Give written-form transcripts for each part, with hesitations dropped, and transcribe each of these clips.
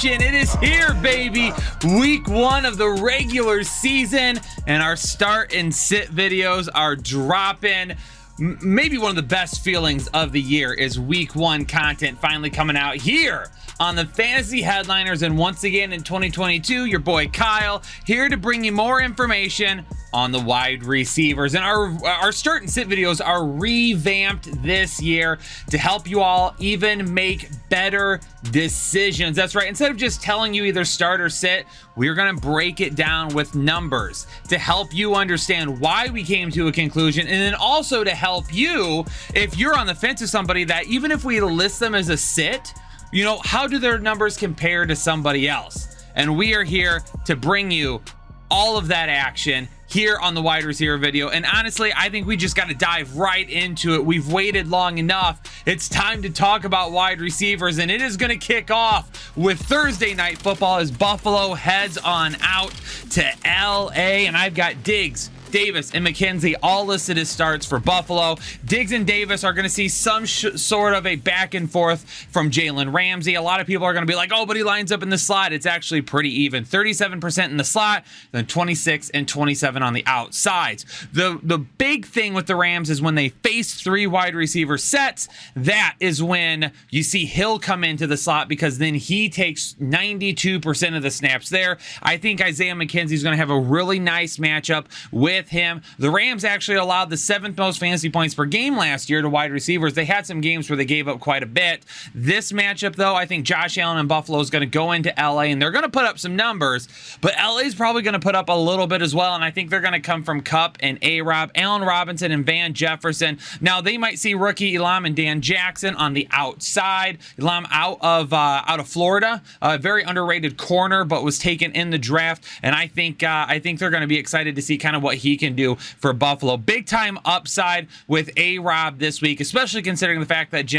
Nation, it is here, baby. Week 1 of the regular season, and our start and sit videos are dropping. Maybe one of the best feelings of the year is week 1 content finally coming out here on the Fantasy Headliners. And once again in 2022, your boy Kyle here to bring you more information on the wide receivers. And our start and sit videos are revamped this year to help you all even make better decisions. That's right. Instead of just telling you either start or sit, we're going to break it down with numbers to help you understand why we came to a conclusion, and then also to help you if you're on the fence with somebody that even if we list them as a sit, you know, how do their numbers compare to somebody else? And we are here to bring you all of that action here on the wide receiver video. And honestly, I think we just got to dive right into it. We've waited long enough. It's time to talk about wide receivers, and it is going to kick off with Thursday Night Football as Buffalo heads on out to LA. And I've got Diggs, Davis, and McKenzie all listed as starts for Buffalo. Diggs and Davis are going to see some sort of a back and forth from Jalen Ramsey. A lot of people are going to be like, oh, but he lines up in the slot. It's actually pretty even. 37% in the slot, then 26 and 27 on the outsides. The big thing with the Rams is when they face 3 wide receiver sets, that is when you see Hill come into the slot, because then he takes 92% of the snaps there. I think Isaiah McKenzie is going to have a really nice matchup with him. The Rams actually allowed the 7th most fantasy points per game last year to wide receivers. They had some games where they gave up quite a bit. This matchup, though, I think Josh Allen and Buffalo is going to go into LA, and they're going to put up some numbers, but LA is probably going to put up a little bit as well, and I think they're going to come from Kupp and A-Rob, Allen Robinson and Van Jefferson. Now, they might see rookie Elam and Dan Jackson on the outside. Elam out of Florida, a very underrated corner, but was taken in the draft, and I think they're going to be excited to see kind of what he can do for Buffalo. Big time upside with A-Rob this week, especially considering the fact that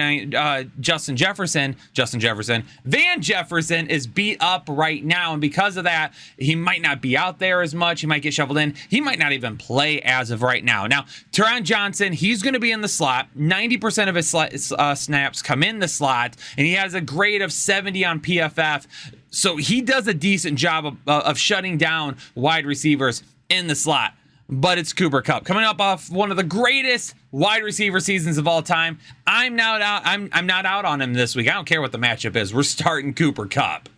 Van Jefferson is beat up right now, and because of that, he might not be out there as much. He might get shuffled in. He might not even play as of right now. Now, Taron Johnson, he's going to be in the slot. 90% of his snaps come in the slot, and he has a grade of 70 on PFF. So he does a decent job of shutting down wide receivers in the slot. But it's Cooper Kupp coming up off one of the greatest wide receiver seasons of all time. I'm not out on him this week. I don't care what the matchup is. We're starting Cooper Kupp.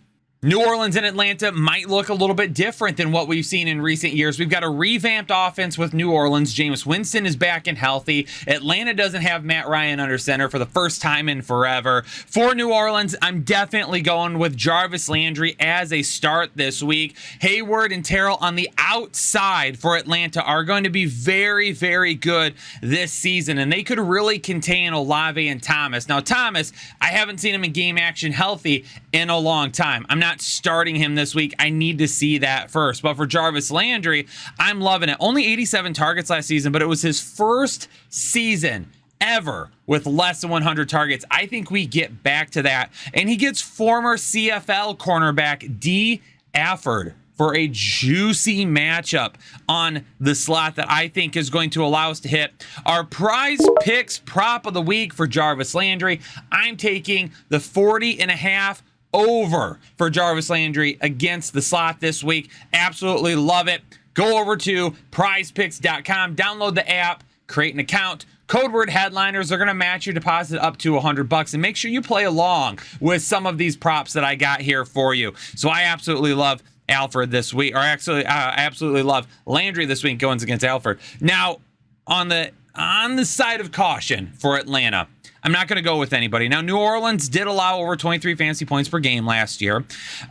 New Orleans and Atlanta might look a little bit different than what we've seen in recent years. We've got a revamped offense with New Orleans. Jameis Winston is back and healthy. Atlanta doesn't have Matt Ryan under center for the first time in forever. For New Orleans, I'm definitely going with Jarvis Landry as a start this week. Hayward and Terrell on the outside for Atlanta are going to be very, very good this season, and they could really contain Olave and Thomas. Now, Thomas, I haven't seen him in game action healthy in a long time. I'm not starting him this week. I need to see that first. But for Jarvis Landry, I'm loving it. Only 87 targets last season, but it was his first season ever with less than 100 targets. I think we get back to that. And he gets former CFL cornerback D. Afford for a juicy matchup on the slot that I think is going to allow us to hit our prize picks prop of the week for Jarvis Landry. I'm taking the 40.5 over for Jarvis Landry against the slot this week. Absolutely love it. Go over to prizepicks.com, download the app, create an account. Code word headliners. They're going to match your deposit up to $100, and make sure you play along with some of these props that I got here for you. So I absolutely love Alfred this week, or actually I absolutely love Landry this week going against Alfred. Now, on the side of caution for Atlanta, I'm not going to go with anybody. Now, New Orleans did allow over 23 fantasy points per game last year,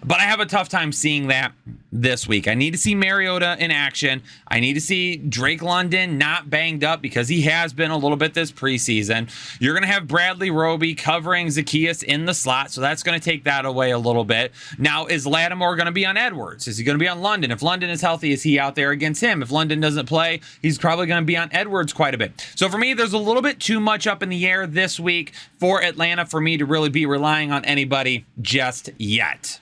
but I have a tough time seeing that this week. I need to see Mariota in action. I need to see Drake London not banged up, because he has been a little bit this preseason. You're going to have Bradley Roby covering Zacchaeus in the slot, so that's going to take that away a little bit. Now, is Lattimore going to be on Edwards? Is he going to be on London? If London is healthy, is he out there against him? If London doesn't play, he's probably going to be on Edwards quite a bit. So for me, there's a little bit too much up in the air this week for Atlanta for me to really be relying on anybody just yet.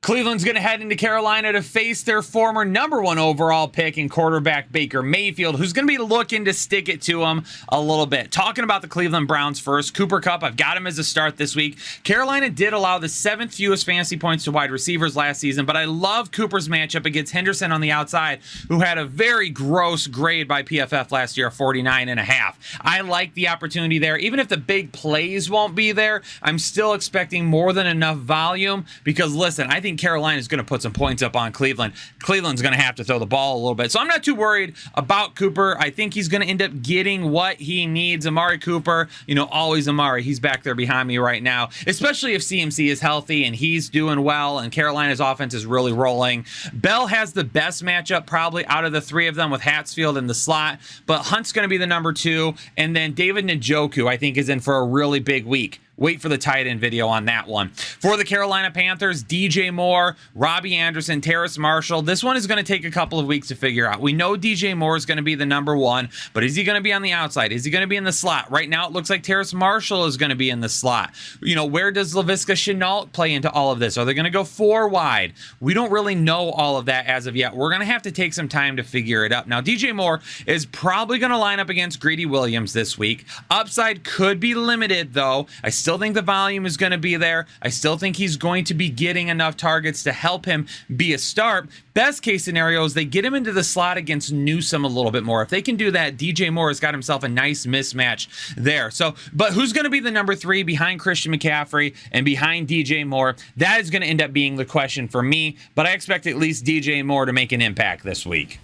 Cleveland's going to head into Carolina to face their former #1 overall pick and quarterback Baker Mayfield, who's going to be looking to stick it to him a little bit. Talking about the Cleveland Browns first, Cooper Kupp, I've got him as a start this week. Carolina did allow the 7th fewest fantasy points to wide receivers last season, but I love Cooper's matchup against Henderson on the outside, who had a very gross grade by PFF last year, 49.5. I like the opportunity there. Even if the big plays won't be there, I'm still expecting more than enough volume because, listen, I think Carolina is going to put some points up on Cleveland. Cleveland's going to have to throw the ball a little bit. So I'm not too worried about Cooper. I think he's going to end up getting what he needs. Amari Cooper, always Amari. He's back there behind me right now, especially if CMC is healthy and he's doing well and Carolina's offense is really rolling. Bell has the best matchup probably out of the three of them with Hatsfield in the slot, but Hunt's going to be the #2. And then David Njoku, I think, is in for a really big week. Wait for the tight end video on that one. For the Carolina Panthers, DJ Moore, Robbie Anderson, Terrace Marshall. This one is going to take a couple of weeks to figure out. We know DJ Moore is going to be the #1, but is he going to be on the outside? Is he going to be in the slot? Right now, it looks like Terrace Marshall is going to be in the slot. Where does Laviska Shenault play into all of this? Are they going to go 4 wide? We don't really know all of that as of yet. We're going to have to take some time to figure it up. Now, DJ Moore is probably going to line up against Greedy Williams this week. Upside could be limited, though. I still think the volume is going to be there. I still think he's going to be getting enough targets to help him be a start. Best case scenario is they get him into the slot against Newsome a little bit more. If they can do that, DJ Moore has got himself a nice mismatch there. But who's going to be the #3 behind Christian McCaffrey and behind DJ Moore? That is going to end up being the question for me, but I expect at least DJ Moore to make an impact this week.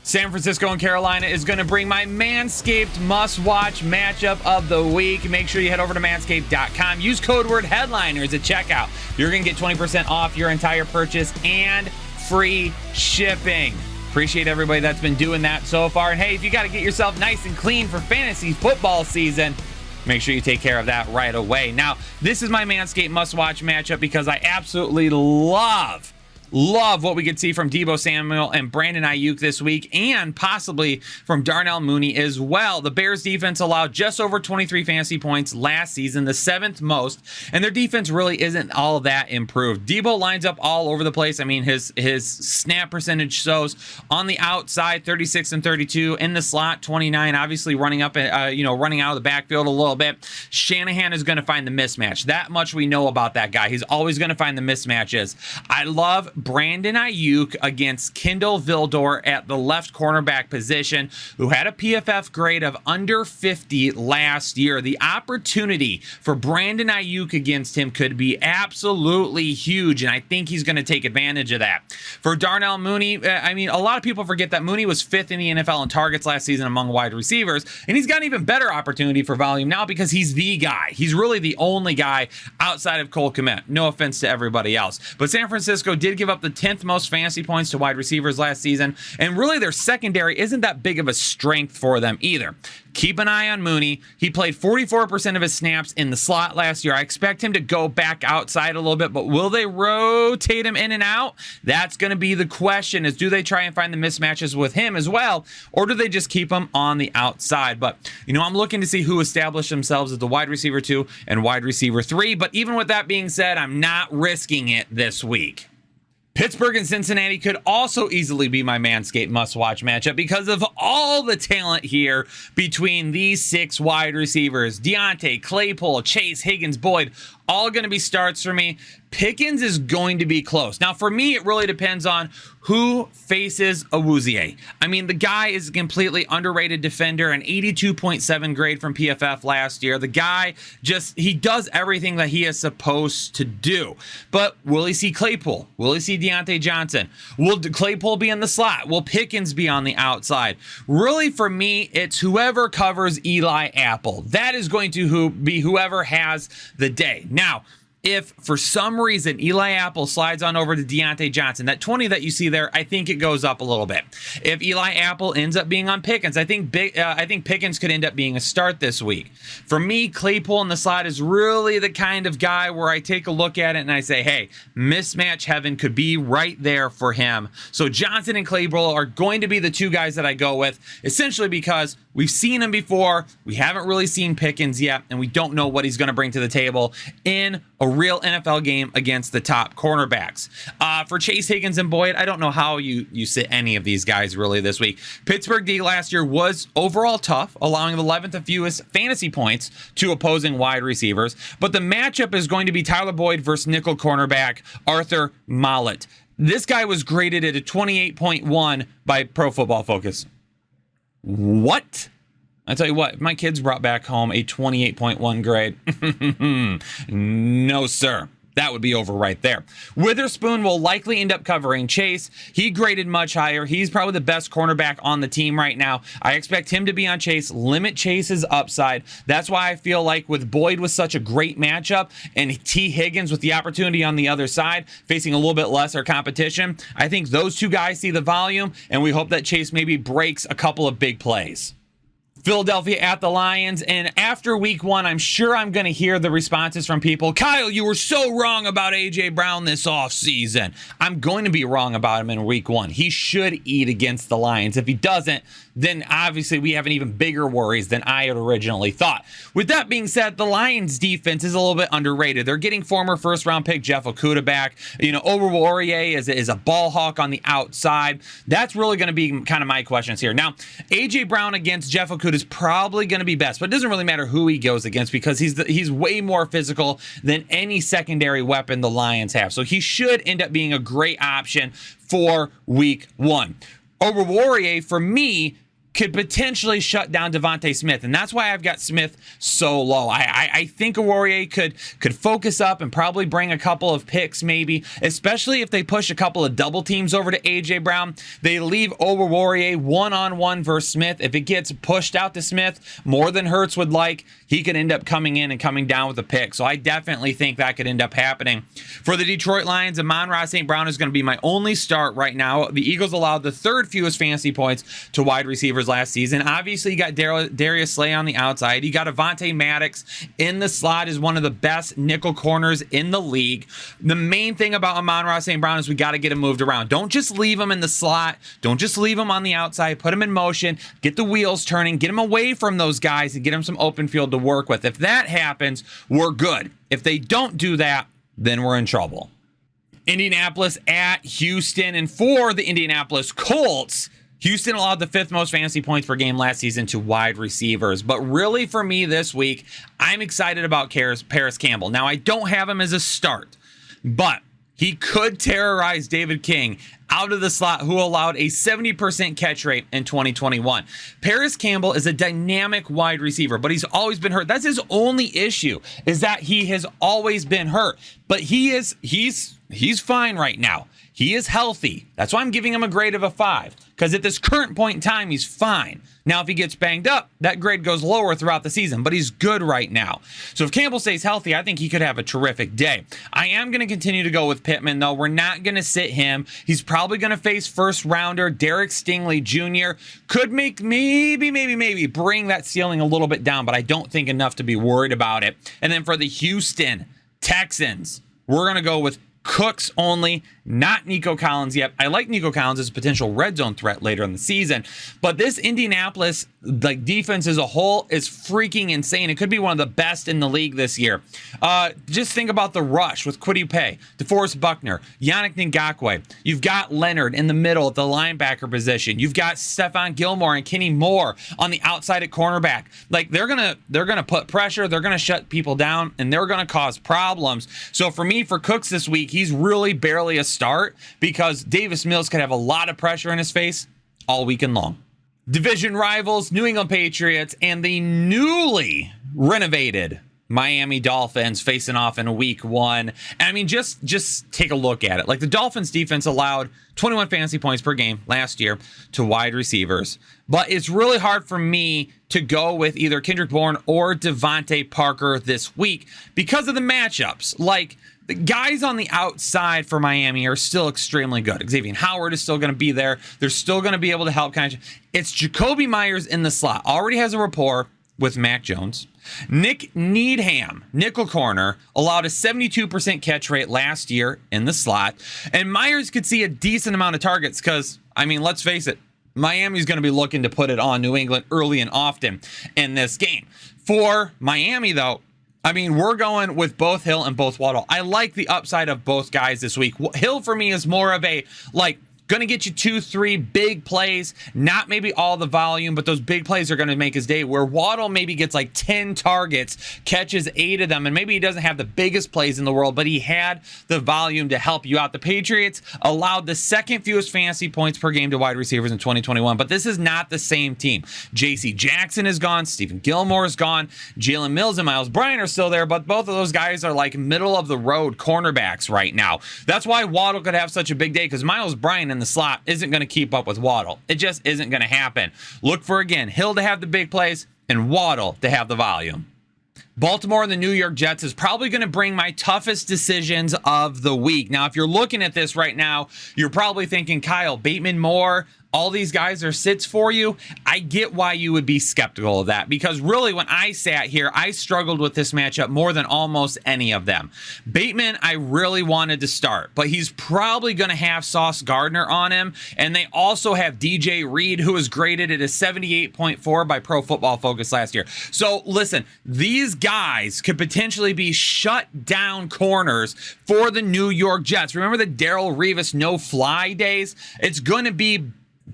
San Francisco and Carolina is going to bring my Manscaped must-watch matchup of the week. Make sure you head over to manscaped.com. Use code word headliners at checkout. You're going to get 20% off your entire purchase and free shipping. Appreciate everybody that's been doing that so far. And hey, if you got to get yourself nice and clean for fantasy football season, make sure you take care of that right away. Now, this is my Manscaped must-watch matchup because I absolutely love what we could see from Deebo Samuel and Brandon Ayuk this week, and possibly from Darnell Mooney as well. The Bears defense allowed just over 23 fantasy points last season, the 7th most, and their defense really isn't all that improved. Deebo lines up all over the place. I mean, his snap percentage shows on the outside 36 and 32, in the slot 29, obviously running up, running out of the backfield a little bit. Shanahan is going to find the mismatch. That much we know about that guy. He's always going to find the mismatches. I love Brandon Ayuk against Kindle Vildor at the left cornerback position, who had a PFF grade of under 50 last year. The opportunity for Brandon Ayuk against him could be absolutely huge, and I think he's going to take advantage of that. For Darnell Mooney, a lot of people forget that Mooney was 5th in the NFL in targets last season among wide receivers, and he's got an even better opportunity for volume now because he's the guy. He's really the only guy outside of Cole Kmet. No offense to everybody else. But San Francisco did give up the 10th most fantasy points to wide receivers last season, and really their secondary isn't that big of a strength for them either. Keep an eye on Mooney. He played 44% of his snaps in the slot last year. I expect him to go back outside a little bit, but will they rotate him in and out? That's going to be the question, is do they try and find the mismatches with him as well, or do they just keep him on the outside? But, I'm looking to see who establish themselves as the wide receiver 2 and wide receiver 3, but even with that being said, I'm not risking it this week. Pittsburgh and Cincinnati could also easily be my Manscaped must-watch matchup because of all the talent here between these 6 wide receivers. Deontay, Claypool, Chase, Higgins, Boyd, all going to be starts for me. Pickens is going to be close. Now, for me, it really depends on who faces Awuzie. The guy is a completely underrated defender, an 82.7 grade from PFF last year. The guy he does everything that he is supposed to do. But will he see Claypool? Will he see Deontay Johnson? Will Claypool be in the slot? Will Pickens be on the outside? Really, for me, it's whoever covers Eli Apple. That is going to be whoever has the day. Now, if for some reason Eli Apple slides on over to Deontay Johnson, that 20 that you see there, I think it goes up a little bit. If Eli Apple ends up being on Pickens, I think Pickens could end up being a start this week. For me, Claypool in the slot is really the kind of guy where I take a look at it and I say, hey, mismatch heaven could be right there for him. So Johnson and Claypool are going to be the 2 guys that I go with, essentially because we've seen him before. We haven't really seen Pickens yet, and we don't know what he's going to bring to the table in a real NFL game against the top cornerbacks. For Chase Higgins and Boyd, I don't know how you sit any of these guys really this week. Pittsburgh D last year was overall tough, allowing the 11th of fewest fantasy points to opposing wide receivers. But the matchup is going to be Tyler Boyd versus nickel cornerback Arthur Maulet. This guy was graded at a 28.1 by Pro Football Focus. What? I tell you what, my kids brought back home a 28.1 grade. No, sir. That would be over right there. Witherspoon will likely end up covering Chase. He graded much higher. He's probably the best cornerback on the team right now. I expect him to be on Chase, limit Chase's upside. That's why I feel like with Boyd with such a great matchup and T. Higgins with the opportunity on the other side, facing a little bit lesser competition, I think those two guys see the volume, and we hope that Chase maybe breaks a couple of big plays. Philadelphia at the Lions, and after week 1, I'm sure I'm going to hear the responses from people. Kyle, you were so wrong about A.J. Brown this offseason. I'm going to be wrong about him in week 1. He should eat against the Lions. If he doesn't, then obviously we have an even bigger worries than I had originally thought. With that being said, the Lions defense is a little bit underrated. They're getting former first-round pick Jeff Okudah back. Oruwariye is a ball hawk on the outside. That's really going to be kind of my questions here. Now, A.J. Brown against Jeff Okudah is probably going to be best, but it doesn't really matter who he goes against because he's way more physical than any secondary weapon the Lions have. So he should end up being a great option for week 1. Oruwariye, for me, could potentially shut down Devontae Smith, and that's why I've got Smith so low. I think Oruwariye could focus up and probably bring a couple of picks maybe, especially if they push a couple of double teams over to A.J. Brown. They leave Oruwariye one-on-one versus Smith. If it gets pushed out to Smith more than Hurts would like, he could end up coming in and coming down with a pick. So I definitely think that could end up happening. For the Detroit Lions, Amon-Ra St. Brown is going to be my only start right now. The Eagles allowed the 3rd fewest fantasy points to wide receivers last season. Obviously, you got Darius Slay on the outside. You got Avonte Maddox in the slot, is one of the best nickel corners in the league. The main thing about Amon-Ra St. Brown is we got to get him moved around. Don't just leave him in the slot. Don't just leave him on the outside. Put him in motion. Get the wheels turning. Get him away from those guys and get him some open field to work with. If that happens, we're good. If they don't do that, then we're in trouble. Indianapolis at Houston. And for the Indianapolis Colts, Houston allowed the 5th most fantasy points per game last season to wide receivers. But really for me this week, I'm excited about Paris Campbell. Now, I don't have him as a start, but he could terrorize David King out of the slot, who allowed a 70% catch rate in 2021. Paris Campbell is a dynamic wide receiver, but he's always been hurt. That's his only issue, is that he has always been hurt. But he's fine right now. He is healthy. That's why I'm giving him a grade of a 5, because at this current point in time, he's fine. Now, if he gets banged up, that grade goes lower throughout the season, but he's good right now. So if Campbell stays healthy, I think he could have a terrific day. I am going to continue to go with Pittman, though. We're not going to sit him. He's probably going to face first rounder Derek Stingley Jr. Could make maybe bring that ceiling a little bit down, but I don't think enough to be worried about it. And then for the Houston Texans, we're going to go with Cooks only, not Nico Collins yet. I like Nico Collins as a potential red zone threat later in the season, but this Indianapolis defense as a whole is freaking insane. It could be one of the best in the league this year. Just think about the rush with Kwity Paye, DeForest Buckner, Yannick Ngakoue. You've got Leonard in the middle at the linebacker position. You've got Stephon Gilmore and Kenny Moore on the outside at cornerback. Like they're gonna put pressure. They're gonna shut people down, and they're gonna cause problems. So for me, for Cooks this week, he's really barely a start because Davis Mills could have a lot of pressure in his face all weekend long. Division rivals, New England Patriots and the newly renovated Miami Dolphins facing off in week 1. I mean, just take a look at it. Like the Dolphins defense allowed 21 fantasy points per game last year to wide receivers, but it's really hard for me to go with either Kendrick Bourne or Devontae Parker this week because of the matchups. Like the guys on the outside for Miami are still extremely good. Xavier Howard is still going to be there. They're still going to be able to help It's Jacoby Myers in the slot. Already has a rapport with Mac Jones. Nick Needham, nickel corner, allowed a 72% catch rate last year in the slot. And Myers could see a decent amount of targets because, I mean, let's face it, Miami's going to be looking to put it on New England early and often in this game. For Miami, though, I mean, we're going with both Hill and both Waddle. I like the upside of both guys this week. Hill for me is more of a, like, going to get you 2-3 big plays, not maybe all the volume, but those big plays are going to make his day, where Waddle maybe gets like 10 targets, catches 8 of them, and maybe he doesn't have the biggest plays in the world, but he had the volume to help you out. The Patriots allowed the second fewest fantasy points per game to wide receivers in 2021, but this is not the same team. J.C. Jackson is gone, Stephen Gilmore is gone, Jalen Mills and Miles Bryant are still there, but both of those guys are like middle of the road cornerbacks right now. That's why Waddle could have such a big day, because Miles Bryant in the slot isn't going to keep up with Waddle. It just isn't going to happen. Look for, again, Hill to have the big plays and Waddle to have the volume. Baltimore and the New York Jets is probably going to bring my toughest decisions of the week. Now, if you're looking at this right now, you're probably thinking, Kyle, Bateman Moore, all these guys are sits for you. I get why you would be skeptical of that, because really when I sat here, I struggled with this matchup more than almost any of them. Bateman, I really wanted to start, but he's probably going to have Sauce Gardner on him. And they also have DJ Reed, who was graded at a 78.4 by Pro Football Focus last year. So listen, these guys could potentially be shut down corners for the New York Jets. Remember the Darrelle Revis no-fly days? It's going to be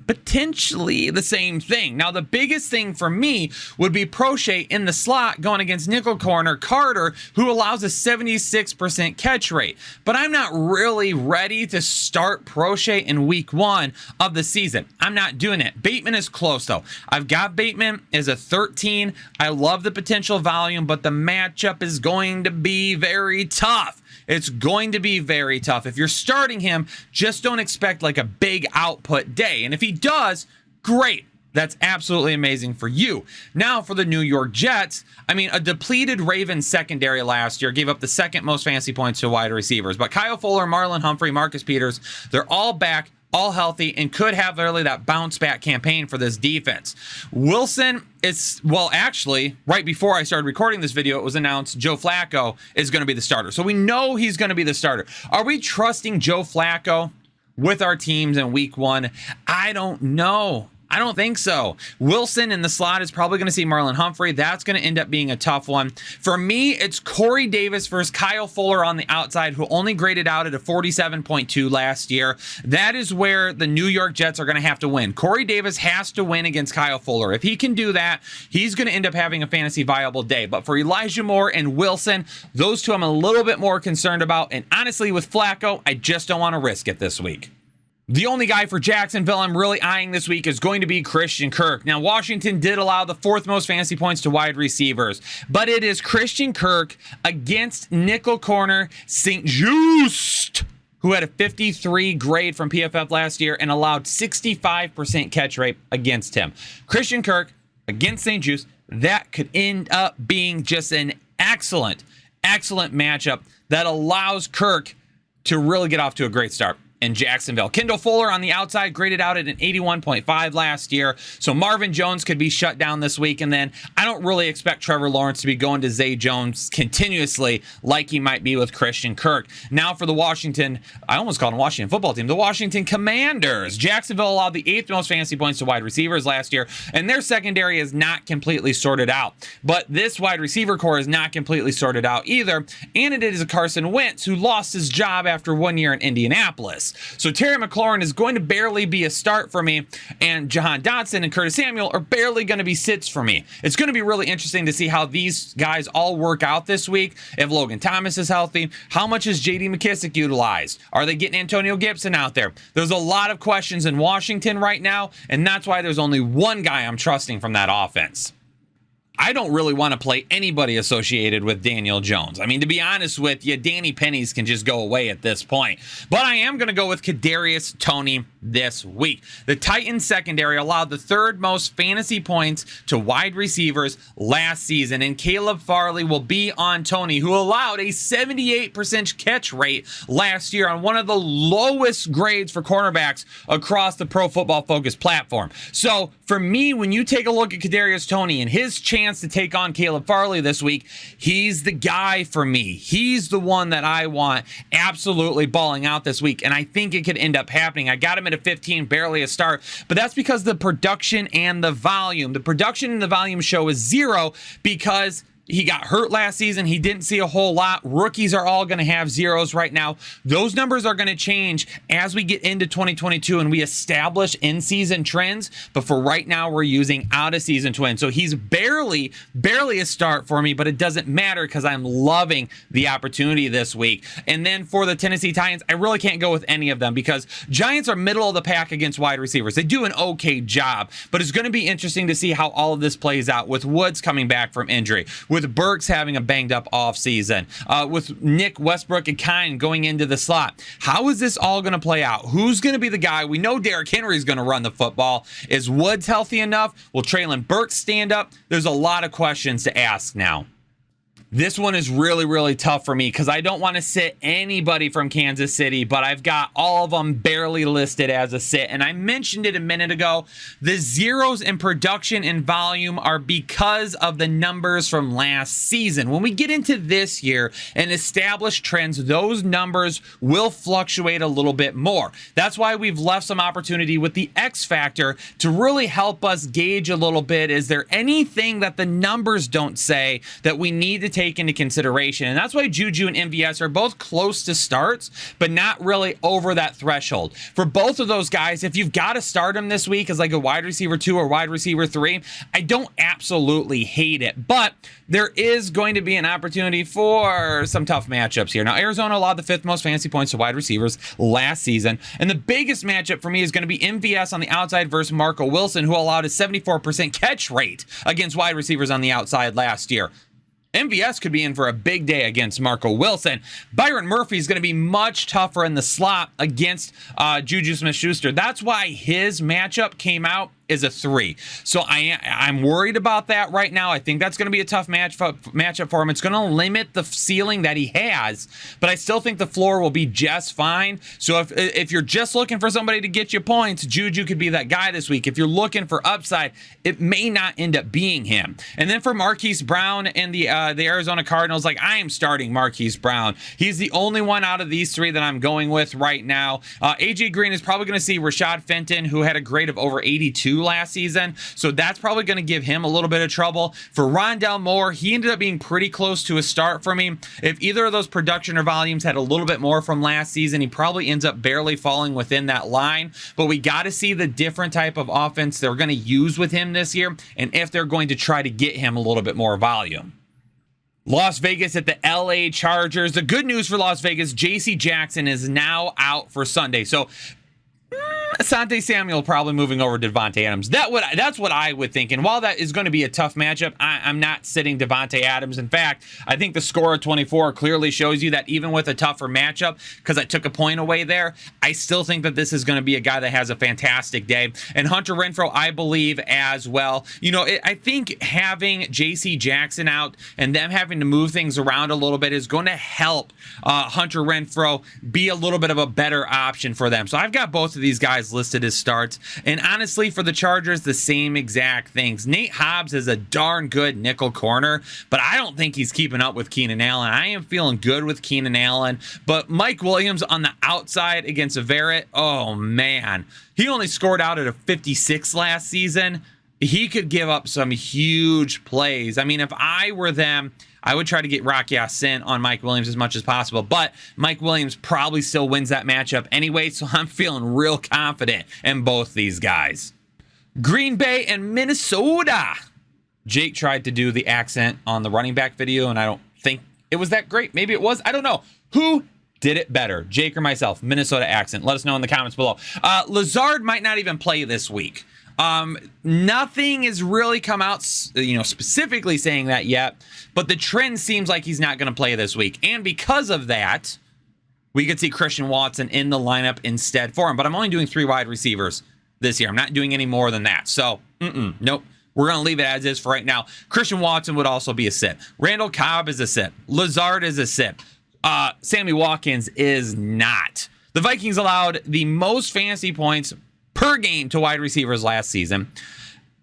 potentially the same thing. Now, the biggest thing for me would be Prochet in the slot going against nickel corner Carter, who allows a 76% catch rate. But I'm not really ready to start Prochet in week 1 of the season. I'm not doing it. Bateman is close, though. I've got Bateman as a 13. I love the potential volume, but the matchup is going to be very tough. It's going to be very tough. If you're starting him, just don't expect like a big output day. And if he does, great. That's absolutely amazing for you. Now for the New York Jets, I mean, a depleted Ravens secondary last year gave up the second most fantasy points to wide receivers. But Kyle Fuller, Marlon Humphrey, Marcus Peters, they're all back, all healthy, and could have really that bounce back campaign for this defense. Wilson is, well, actually, right before I started recording this video, it was announced Joe Flacco is going to be the starter. So we know he's going to be the starter. Are we trusting Joe Flacco with our teams in week 1? I don't know. I don't think so. Wilson in the slot is probably going to see Marlon Humphrey. That's going to end up being a tough one. For me, it's Corey Davis versus Kyle Fuller on the outside, who only graded out at a 47.2 last year. That is where the New York Jets are going to have to win. Corey Davis has to win against Kyle Fuller. If he can do that, he's going to end up having a fantasy viable day. But for Elijah Moore and Wilson, those two I'm a little bit more concerned about. And honestly, with Flacco, I just don't want to risk it this week. The only guy for Jacksonville I'm really eyeing this week is going to be Christian Kirk. Now, Washington did allow the 4th most fantasy points to wide receivers, but it is Christian Kirk against nickel corner St-Juste, who had a 53 grade from PFF last year and allowed 65% catch rate against him. Christian Kirk against St-Juste, that could end up being just an excellent matchup that allows Kirk to really get off to a great start in Jacksonville. Kendall Fuller on the outside graded out at an 81.5 last year. So Marvin Jones could be shut down this week. And then I don't really expect Trevor Lawrence to be going to Zay Jones continuously like he might be with Christian Kirk. Now for the Washington, I almost called them Washington football team, the Washington Commanders. Jacksonville allowed the 8th most fantasy points to wide receivers last year, and their secondary is not completely sorted out. But this wide receiver core is not completely sorted out either. And it is a Carson Wentz who lost his job after 1 year in Indianapolis. So Terry McLaurin is going to barely be a start for me, and Jahan Dotson and Curtis Samuel are barely going to be sits for me. It's going to be really interesting to see how these guys all work out this week. If Logan Thomas is healthy, how much is J.D. McKissick utilized? Are they getting Antonio Gibson out there? There's a lot of questions in Washington right now, and that's why there's only one guy I'm trusting from that offense. I don't really want to play anybody associated with Daniel Jones. I mean, to be honest with you, Danny Pennies can just go away at this point. But I am going to go with Kadarius Toney this week. The Titans secondary allowed the 3rd most fantasy points to wide receivers last season, and Caleb Farley will be on Toney, who allowed a 78% catch rate last year on one of the lowest grades for cornerbacks across the Pro Football Focus platform. So for me, when you take a look at Kadarius Toney and his chance to take on Caleb Farley this week, he's the guy for me. He's the one that I want absolutely balling out this week, and I think it could end up happening. I got him at a 15, barely a start, but that's because the production and the volume. The production and the volume show is 0 because He got hurt last season. He didn't see a whole lot. Rookies are all going to have zeros right now. Those numbers are going to change as we get into 2022 and we establish in-season trends. But for right now, we're using out-of-season twins. So he's barely a start for me, but it doesn't matter because I'm loving the opportunity this week. And then for the Tennessee Titans, I really can't go with any of them because Giants are middle of the pack against wide receivers. They do an okay job, but it's going to be interesting to see how all of this plays out with Woods coming back from injury, with Burks having a banged up offseason, with Nick Westbrook and Kine going into the slot. How is this all going to play out? Who's going to be the guy? We know Derrick Henry is going to run the football. Is Woods healthy enough? Will Treylon Burks stand up? There's a lot of questions to ask now. This one is really tough for me because I don't want to sit anybody from Kansas City, but I've got all of them barely listed as a sit. And I mentioned it a minute ago. The zeros in production and volume are because of the numbers from last season. When we get into this year and establish trends, those numbers will fluctuate a little bit more. That's why we've left some opportunity with the X factor to really help us gauge a little bit. Is there anything that the numbers don't say that we need to take into consideration? And that's why Juju and MVS are both close to starts, but not really over that threshold. For both of those guys, if you've got to start them this week as like a wide receiver 2 or wide receiver 3, I don't absolutely hate it, but there is going to be an opportunity for some tough matchups here. Now, Arizona allowed the 5th most fantasy points to wide receivers last season, and the biggest matchup for me is going to be MVS on the outside versus Marco Wilson, who allowed a 74% catch rate against wide receivers on the outside last year. MVS could be in for a big day against Marco Wilson. Byron Murphy is going to be much tougher in the slot against Juju Smith-Schuster. That's why his matchup came out is a 3. So I'm worried about that right now. I think that's going to be a tough matchup for him. It's going to limit the ceiling that he has, but I still think the floor will be just fine. So if you're just looking for somebody to get you points, Juju could be that guy this week. If you're looking for upside, it may not end up being him. And then for Marquise Brown and the Arizona Cardinals, like, I am starting Marquise Brown. He's the only one out of these 3 that I'm going with right now. AJ Green is probably going to see Rashad Fenton, who had a grade of over 82 last season, so that's probably going to give him a little bit of trouble. For Rondale Moore, he ended up being pretty close to a start for me. If either of those production or volumes had a little bit more from last season, he probably ends up barely falling within that line, but we got to see the different type of offense they're going to use with him this year, and if they're going to try to get him a little bit more volume. Las Vegas at the LA Chargers. The good news for Las Vegas, J.C. Jackson is now out for Sunday. So Asante Samuel probably moving over to Devontae Adams. That's what I would think. And while that is going to be a tough matchup, I'm not sitting Devontae Adams. In fact, I think the score of 24 clearly shows you that even with a tougher matchup, because I took a point away there, I still think that this is going to be a guy that has a fantastic day. And Hunter Renfrow, I believe as well. You know, I think having J.C. Jackson out and them having to move things around a little bit is going to help Hunter Renfrow be a little bit of a better option for them. So I've got both of these guys listed as starts, and honestly for the Chargers, the same exact things. Nate Hobbs is a darn good nickel corner, but I don't think he's keeping up with Keenan Allen. I am feeling good with Keenan Allen, but Mike Williams on the outside against Everett, oh man, he only scored out at a 56 last season. He could give up some huge plays. I mean, if I were them, I would try to get Rock Ya-Sin on Mike Williams as much as possible, but Mike Williams probably still wins that matchup anyway, so I'm feeling real confident in both these guys. Green Bay and Minnesota. Jake tried to do the accent on the running back video, and I don't think it was that great. Maybe it was. I don't know. Who did it better, Jake or myself? Minnesota accent. Let us know in the comments below. Lazard might not even play this week. Nothing has really come out, specifically saying that yet, but the trend seems like he's not going to play this week. And because of that, we could see Christian Watson in the lineup instead for him. But I'm only doing 3 wide receivers this year. I'm not doing any more than that. So, nope. We're going to leave it as is for right now. Christian Watson would also be a sit. Randall Cobb is a sit. Lazard is a sit. Sammy Watkins is not. The Vikings allowed the most fantasy points per game to wide receivers last season.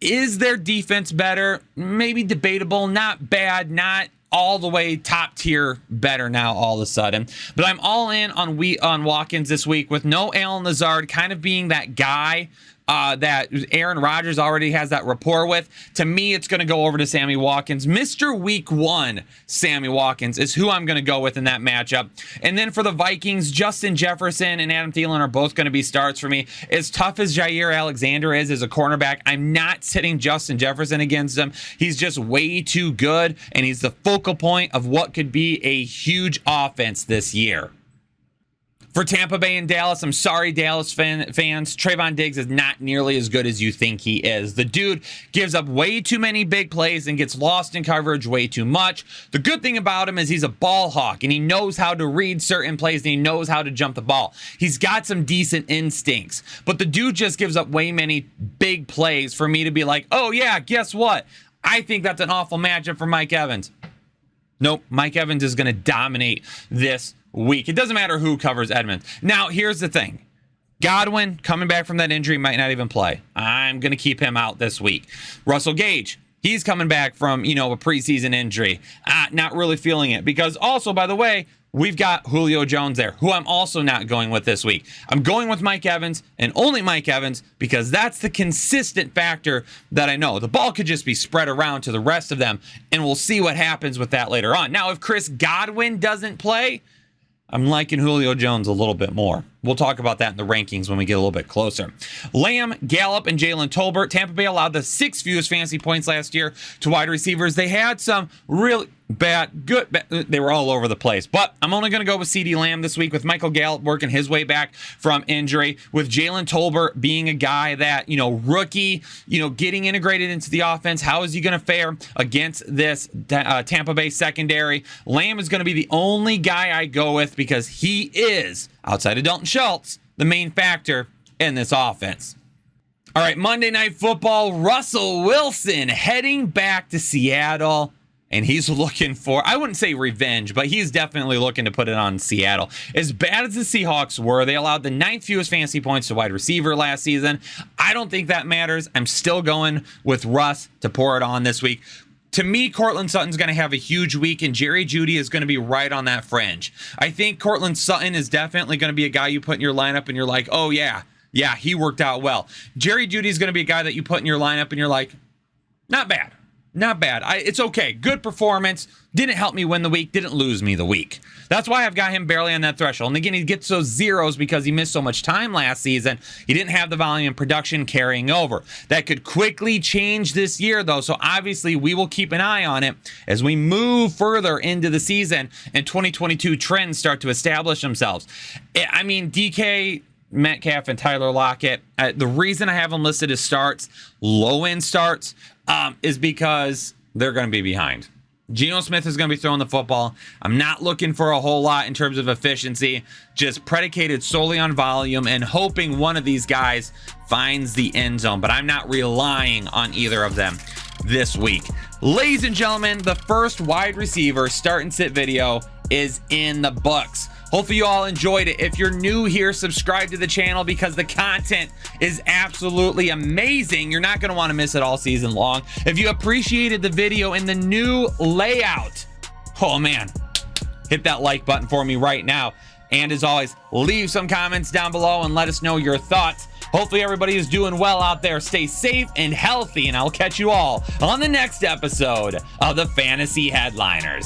Is their defense better? Maybe debatable. Not bad. Not all the way top tier better now all of a sudden. But I'm all in on Watkins this week with no Allen Lazard kind of being that guy that Aaron Rodgers already has that rapport with. To me, it's going to go over to Sammy Watkins. Mr. Week 1, Sammy Watkins is who I'm going to go with in that matchup. And then for the Vikings, Justin Jefferson and Adam Thielen are both going to be starts for me. As tough as Jair Alexander is as a cornerback, I'm not sitting Justin Jefferson against him. He's just way too good, and he's the focal point of what could be a huge offense this year. For Tampa Bay and Dallas, I'm sorry, Dallas fans. Trayvon Diggs is not nearly as good as you think he is. The dude gives up way too many big plays and gets lost in coverage way too much. The good thing about him is he's a ball hawk, and he knows how to read certain plays, and he knows how to jump the ball. He's got some decent instincts, but the dude just gives up way many big plays for me to be like, oh yeah, guess what? I think that's an awful matchup for Mike Evans. Nope, Mike Evans is going to dominate this week. It doesn't matter who covers Edmonds. Now, here's the thing. Godwin, coming back from that injury, might not even play. I'm going to keep him out this week. Russell Gage, he's coming back from, a preseason injury. Not really feeling it. Because also, by the way, we've got Julio Jones there, who I'm also not going with this week. I'm going with Mike Evans and only Mike Evans because that's the consistent factor that I know. The ball could just be spread around to the rest of them, and we'll see what happens with that later on. Now, if Chris Godwin doesn't play, I'm liking Julio Jones a little bit more. We'll talk about that in the rankings when we get a little bit closer. Lamb, Gallup, and Jalen Tolbert. Tampa Bay allowed the 6th fewest fantasy points last year to wide receivers. They had some really bad. They were all over the place. But I'm only going to go with CeeDee Lamb this week with Michael Gallup working his way back from injury. With Jalen Tolbert being a guy that, rookie, getting integrated into the offense. How is he going to fare against this Tampa Bay secondary? Lamb is going to be the only guy I go with because he is, outside of Dalton Schultz, the main factor in this offense. All right, Monday Night Football, Russell Wilson heading back to Seattle, and he's looking for, I wouldn't say revenge, but he's definitely looking to put it on Seattle. As bad as the Seahawks were, they allowed the 9th fewest fantasy points to wide receiver last season. I don't think that matters. I'm still going with Russ to pour it on this week. To me, Courtland Sutton's going to have a huge week, and Jerry Jeudy is going to be right on that fringe. I think Courtland Sutton is definitely going to be a guy you put in your lineup, and you're like, oh, yeah, he worked out well. Jerry Jeudy is going to be a guy that you put in your lineup, and you're like, not bad. Not bad. It's okay. Good performance. Didn't help me win the week. Didn't lose me the week. That's why I've got him barely on that threshold. And again, he gets those zeros because he missed so much time last season. He didn't have the volume and production carrying over. That could quickly change this year, though. So obviously, we will keep an eye on it as we move further into the season and 2022 trends start to establish themselves. I mean, DK Metcalf and Tyler Lockett, the reason I have them listed as starts, low-end starts, is because they're going to be behind. Geno Smith is going to be throwing the football. I'm not looking for a whole lot in terms of efficiency, just predicated solely on volume and hoping one of these guys finds the end zone, but I'm not relying on either of them this week. Ladies and gentlemen, the first wide receiver start and sit video is in the books. Hopefully you all enjoyed it. If you're new here, subscribe to the channel because the content is absolutely amazing. You're not going to want to miss it all season long. If you appreciated the video and the new layout, oh man, hit that like button for me right now. And as always, leave some comments down below and let us know your thoughts. Hopefully everybody is doing well out there. Stay safe and healthy, and I'll catch you all on the next episode of the Fantasy Headliners.